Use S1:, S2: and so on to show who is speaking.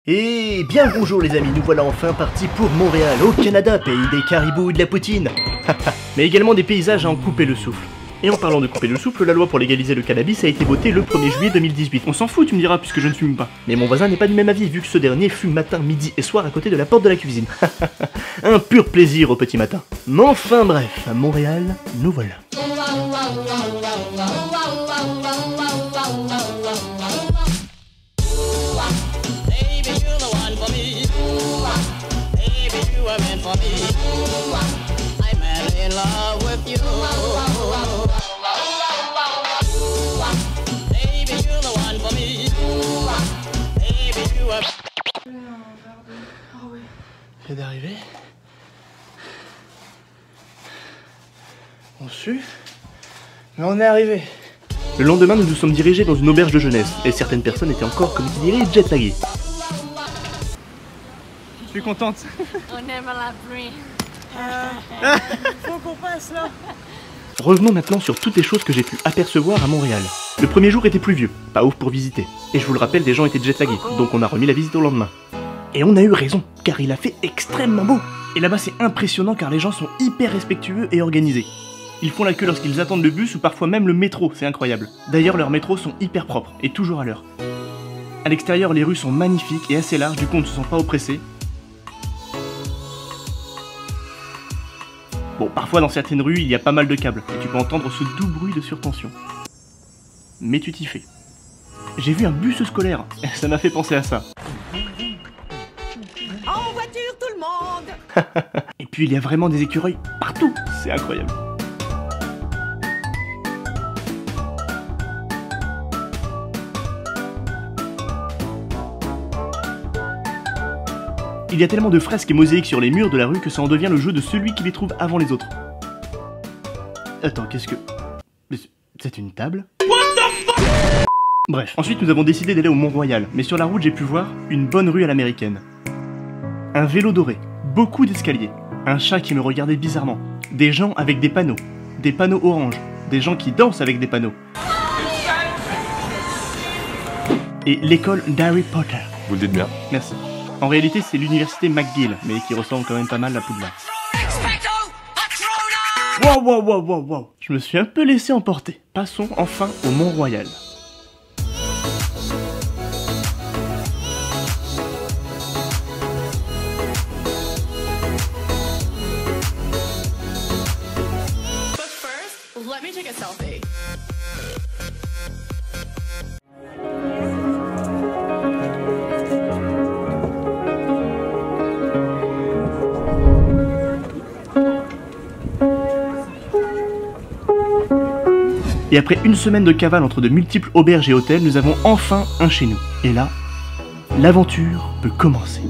S1: Et bien bonjour les amis, nous voilà enfin partis pour Montréal, au Canada, pays des caribous et de la poutine. Mais également des paysages à en couper le souffle. Et en parlant de couper le souffle, la loi pour légaliser le cannabis a été votée le 1er juillet 2018. On s'en fout, tu me diras, puisque je ne fume pas. Mais mon voisin n'est pas du même avis, vu que ce dernier fume matin, midi et soir à côté de la porte de la cuisine. Un pur plaisir au petit matin. Mais enfin bref, à Montréal, nous voilà. Je viens d'arriver. On sue. Mais on est arrivé. Le lendemain, nous nous sommes dirigés dans une auberge de jeunesse, et certaines personnes étaient encore, comme qui dirait, jet-laguées. Je suis contente.
S2: On aime la pluie.
S3: Faut qu'on passe là.
S1: Revenons maintenant sur toutes les choses que j'ai pu apercevoir à Montréal. Le premier jour était pluvieux, pas ouf pour visiter. Et je vous le rappelle, des gens étaient jet-lagués, donc on a remis la visite au lendemain. Et on a eu raison, car il a fait extrêmement beau. Et là-bas c'est impressionnant car les gens sont hyper respectueux et organisés. Ils font la queue lorsqu'ils attendent le bus ou parfois même le métro, c'est incroyable. D'ailleurs leurs métros sont hyper propres, et toujours à l'heure. À l'extérieur les rues sont magnifiques et assez larges, du coup on ne se sent pas oppressé. Bon, parfois dans certaines rues il y a pas mal de câbles, et tu peux entendre ce doux bruit de surtension. Mais tu t'y fais. J'ai vu un bus scolaire, ça m'a fait penser à ça.
S3: En voiture tout le monde.
S1: Et puis il y a vraiment des écureuils partout, c'est incroyable. Il y a tellement de fresques et mosaïques sur les murs de la rue que ça en devient le jeu de celui qui les trouve avant les autres. Attends, qu'est-ce que... C'est une table ? Bref, ensuite nous avons décidé d'aller au Mont-Royal, mais sur la route j'ai pu voir une bonne rue à l'américaine. Un vélo doré, beaucoup d'escaliers, un chat qui me regardait bizarrement, des gens avec des panneaux orange, des gens qui dansent avec des panneaux. Et l'école d'Harry Potter.
S4: Vous le dites bien.
S1: Merci. En réalité c'est l'université McGill, mais qui ressemble quand même pas mal à Poudlard. Wow. Je me suis un peu laissé emporter. Passons enfin au Mont-Royal.
S2: Let me take a selfie.
S1: Et après une semaine de cavale entre de multiples auberges et hôtels, nous avons enfin un chez nous. Et là, l'aventure peut commencer.